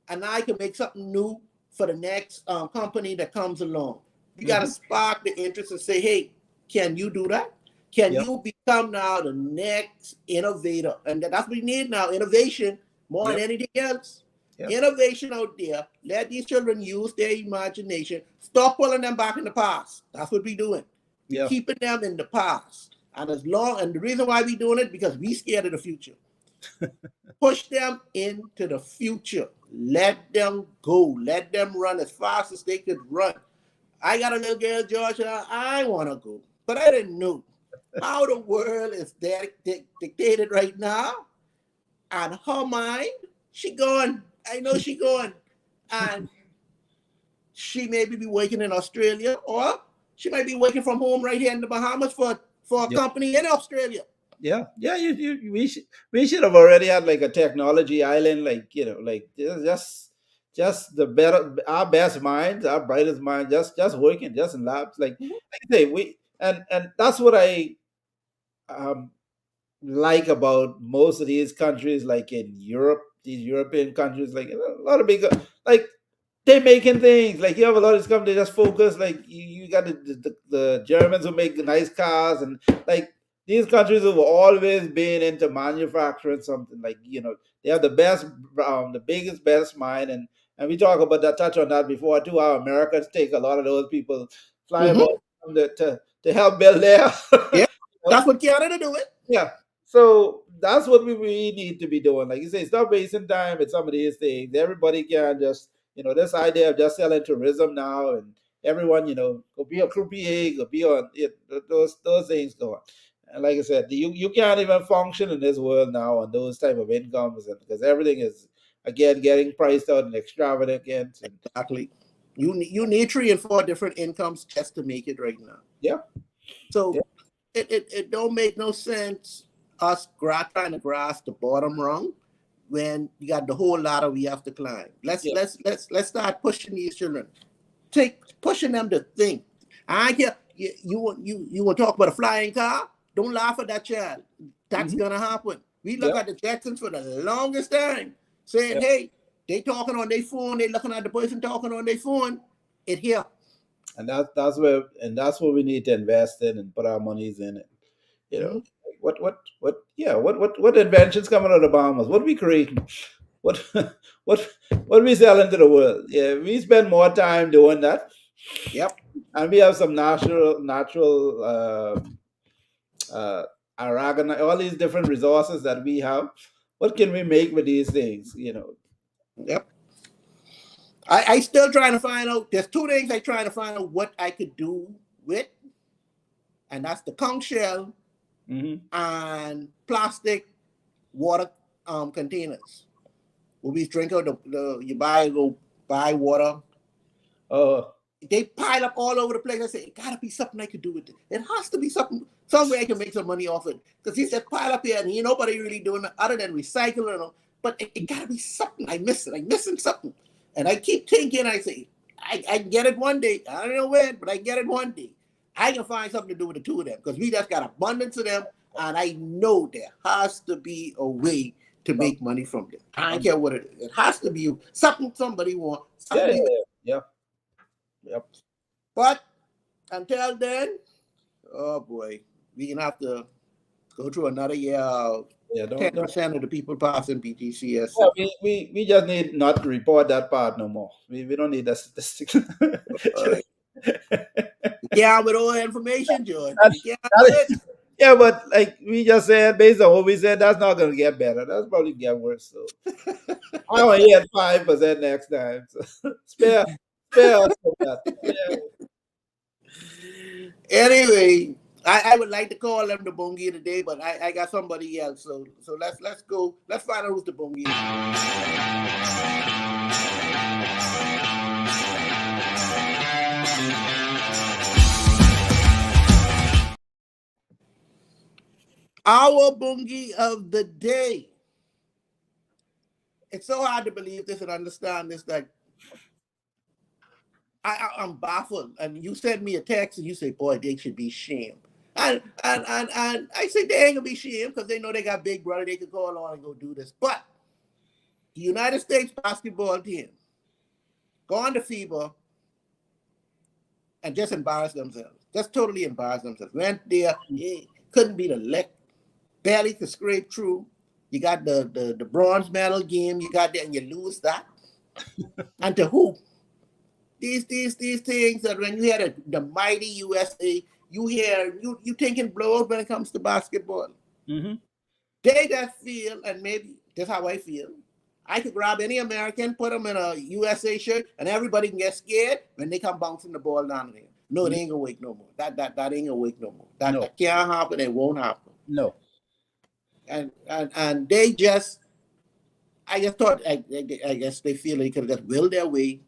and I can make something new for the next company that comes along. You got to spark the interest and say, hey, can you do that? Can you become now the next innovator? And that's what we need now, innovation more than anything else. Yep. Innovation out there. Let these children use their imagination. Stop pulling them back in the past. That's what we're doing. Yeah. Keeping them in the past. And the reason why we're doing it, because we scared of the future. Push them into the future. Let them go. Let them run as fast as they could run. I got a little girl, Georgia. I want to go, but I didn't know how the world is dictated right now. And her mind, she going. I know she going. And she may be working in Australia, or she might be working from home right here in the Bahamas for a company in Australia. Yeah. We should have already had like a technology island, like like just the better our best minds, our brightest minds, just working, just in labs. Like I say, and that's what I um like about most of these countries, like in Europe, these European countries, like a lot of big, like they're making things. Like you have a lot of these companies just focus. Like you got the Germans who make nice cars, and like these countries have always been into manufacturing something. Like they have the best, the biggest, best mind, and we talk about that, touch on that before too. How Americans take a lot of those people fly about to help build there. Yeah, that's what Canada doing. Yeah. So that's what we need to be doing. Like you say, stop wasting time with some of these things. Everybody can just, this idea of just selling tourism now, and everyone, go be a croupier, go be on it. Those things go on. And like I said, you can't even function in this world now on those type of incomes, because everything is again getting priced out and extravagant. And exactly. You need 3 and 4 different incomes just to make it right now. Yeah. So it don't make no sense us trying to grasp the bottom rung when you got the whole ladder we have to climb. Let's start pushing these children. Pushing them to think. I care you want to talk about a flying car? Don't laugh at that child. That's gonna happen. We look at the Jetsons for the longest time, saying, hey, they talking on their phone, they looking at the person talking on their phone. It here. And that's what we need to invest in and put our monies in it. What inventions coming out of the Bahamas? What are we creating? what what what we selling to the world. Yeah, we spend more time doing that, Yep. and we have some natural uh, aragonite, all these different resources that we have. What can we make with these things? You know. Yep. I still trying to find out. There's two things I trying to find out what I could do with, and that's the conch shell Hmm. and plastic water containers. When we drink out you go buy water. Oh, They pile up all over the place. I say, it gotta be something I could do with it. It has to be something, some way I can make some money off it. Because he said pile up here and ain't nobody really doing it other than recycling them. But it gotta be something. I miss it. I'm missing something. And I keep thinking, I say, I can get it one day. I don't know when, but I get it one day. I can find something to do with the two of them because we just got abundance of them. And I know there has to be a way to make money from them. I don't care what it is. It has to be something somebody wants. yeah, Somebody yeah, yep. But until then, oh boy, we gonna have to go through another year of Yeah, 10% of the people passing BTCS. yeah, we just need not to report that part no more. We don't need that statistic. Yeah, with all the information, George. That- Yeah, that is- yeah, but like we just said, based on what we said, that's not going to get better. That's probably get worse. So I only get 5% next time. So spare us for that. Yeah. Anyway, I would like to call them the Bungie today, but I got somebody else. So let's go. Let's find out who's the Bungie. Our Bungie of the day. It's so hard to believe this and understand this that I'm baffled. And you send me a text and you say, boy, they should be shamed. And I say they ain't gonna be shamed because they know they got big brother. They could go on and go do this. But the United States basketball team go on to FIBA and just embarrass themselves. Just totally embarrass themselves. Went there, couldn't beat a lick, barely could scrape through. You got the bronze medal game, you got there and you lose that. And to who? These things that when you hear the mighty USA, you thinking blows when it comes to basketball. Mm-hmm. They just feel, and maybe that's how I feel. I could grab any American, put them in a USA shirt, and everybody can get scared when they come bouncing the ball down there. No, they ain't gonna wake no more. That ain't gonna wake no more. That can't happen. It won't happen. No. And they just, I just thought, I guess they feel they could have just willed their way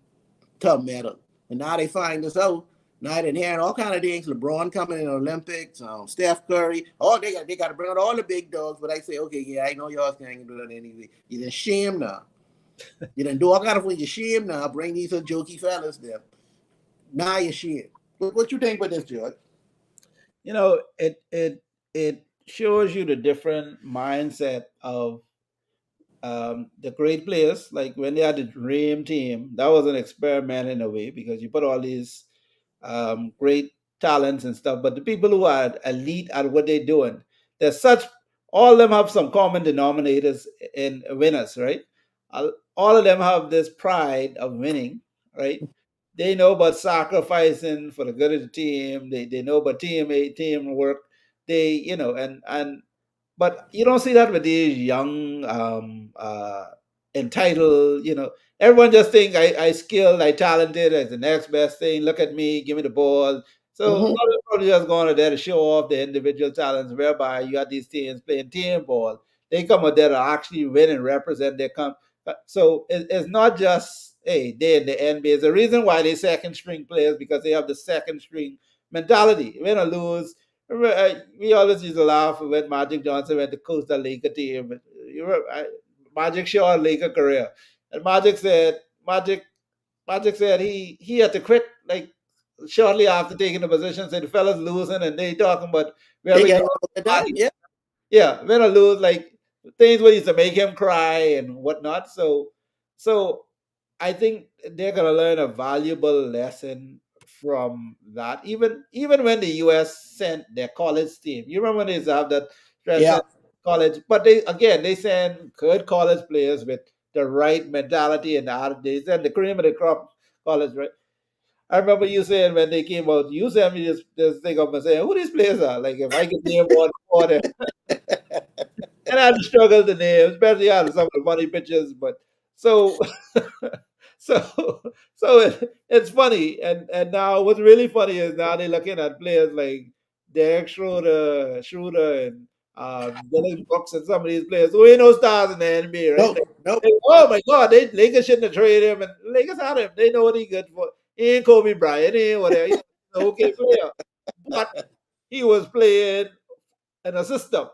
to a medal. And now they find this out. Now they're hearing all kind of things. LeBron coming in the Olympics, Steph Curry. Oh, they got to bring out all the big dogs. But I say, okay, yeah, I know y'all can't do that anyway. You done shame now. You done do all kind of things. You shame now. Bring these jokey fellas there. Now you're shame. What you think about this, George? You know, it shows you the different mindset of the great players. Like when they had the Dream Team, that was an experiment in a way because you put all these great talents and stuff, but the people who are elite at what they're doing, there's such, all of them have some common denominators in winners, right? All of them have this pride of winning, right? They know about sacrificing for the good of the team. They know about teamwork. They, and but you don't see that with these young, entitled. Everyone just think I skilled, I talented, as the next best thing. Look at me, give me the ball. So a lot of people just going out there to show off their individual talents, whereby you got these teams playing team ball. They come out there to actually win and represent their So it's not just, hey, they in the NBA. It's the reason why they second string players because they have the second string mentality. Win or lose. We always used to laugh when Magic Johnson went to coach the Laker team. Magic short Laker career, and Magic said he had to quit like shortly after taking the position. Said the fellas losing, and they talking about where we go. Yeah. Yeah, win or lose, like things that used to make him cry and whatnot. So I think they're gonna learn a valuable lesson from that. Even when the US sent their college team, you remember when they used to have that Yeah. college, but they send good college players with the right mentality and the attitude. They said the cream of the crop college, right? I remember you saying when they came out, you sent me this thing up and saying, who these players are? Like if I could name one for them. And I had to struggle to name, especially out of some of the funny pictures. But so so it's funny. And now what's really funny is now they're looking at players like Derek Schroeder and Dylan Brooks and some of these players who ain't no stars in the NBA, right? No, no. Oh my God, Lakers shouldn't have traded him, and Lakers had him. They know what he good for. He ain't Kobe Bryant, he ain't whatever. He's an okay player, but he was playing in a system.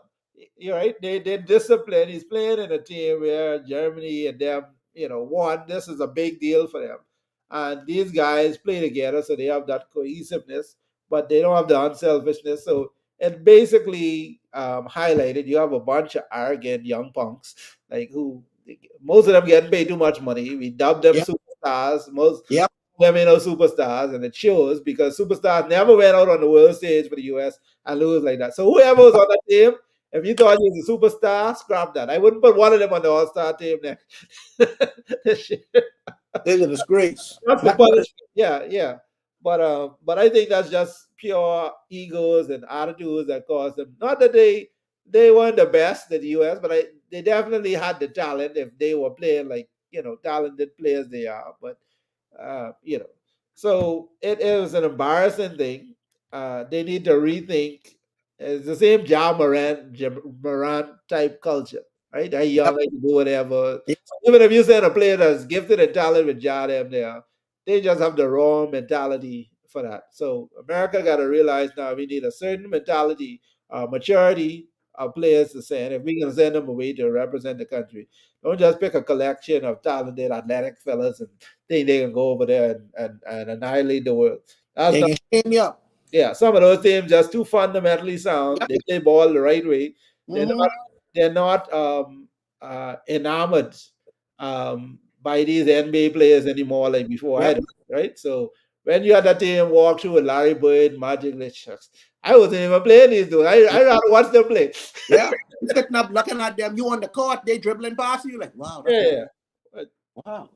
You're right. They discipline. He's playing in a team where Germany and them, won. This is a big deal for them. And these guys play together, so they have that cohesiveness, but they don't have the unselfishness. So it basically highlighted you have a bunch of arrogant young punks, like who most of them getting paid too much money. We dub them Yep. superstars. Most Yep. them ain't no superstars, and it shows because superstars never went out on the world stage for the US and lose like that. So whoever was on that team, if you thought he was a superstar, scrap that. I wouldn't put one of them on the All Star team next. They're a disgrace. That's the punishment. Yeah, yeah. But I think that's just pure egos and attitudes that caused them. Not that they weren't the best in the US, but they definitely had the talent if they were playing like talented players they are. But you know, so it is an embarrassing thing. They need to rethink. It's the same Morant type culture, right? That young Yep. like to do whatever. Yep. Even if you send a player that's gifted and talented with Ja them there, they just have the wrong mentality for that. So America got to realize now we need a certain mentality, maturity of players to send. If we can send them away to represent the country, don't just pick a collection of talented, athletic fellas and think they can go over there and annihilate the world. That's They not, can shame you up. yeah, some of those teams just too fundamentally sound. Yep. They play ball the right way. They're Mhm. not they're not enamored by these NBA players anymore like before Yep. either, right? So when you had that team walk through with Larry Bird, Magic, shucks, I wasn't even playing these dudes. I rather watch them play. Yeah. You sitting up looking at them. You on the court, they dribbling past you. Like, wow. That's Yeah, wow.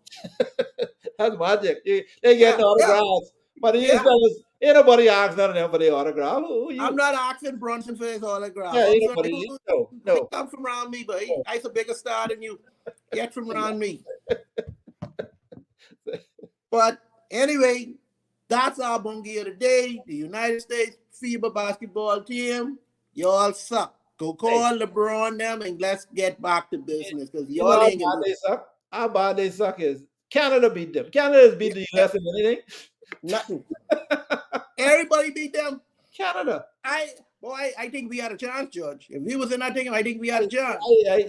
that's Magic. They get Yeah. autographs. But these Yeah. fellas, ain't nobody asks none of them for the autograph. Who you? I'm not asking Brunson for his autograph. Yeah, I'm ain't saying, nobody. who- No, He no. come from around me, but I's a bigger star than you. Get from around me. But anyway, that's our bungie of the day. The United States FIBA basketball team. Y'all suck. Go call LeBron them and let's get back to business because You know y'all how ain't bad gonna do they suck? How bad they suck is Canada beat them. Canada has beat the US in anything. nothing. Everybody beat them. Canada. I think we had a chance, George. If we was in that team, I think we had a chance. I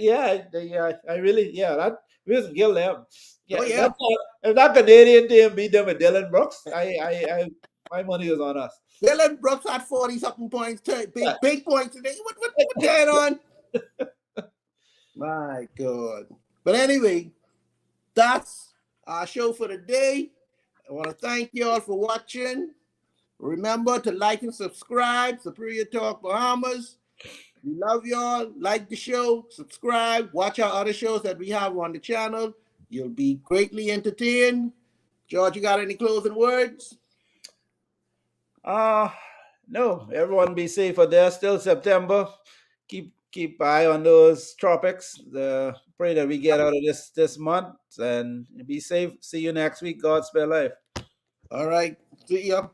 really, that we just kill them. Yeah, Oh, yeah. if that Canadian team beat them with Dylan Brooks, my money was on us. Dylan Brooks had 40-something points, big Yeah. big points today. What going on? My God. But anyway, that's our show for the day. I want to thank you all for watching. Remember to like and subscribe, Superior Talk Bahamas. We love y'all. Like the show, subscribe, watch our other shows that we have on the channel. You'll be greatly entertained. George, you got any closing words? No, everyone be safe out there. Still September. Keep eye on those tropics. Pray that we get out of this month and be safe. See you next week. God spare life. All right. See ya.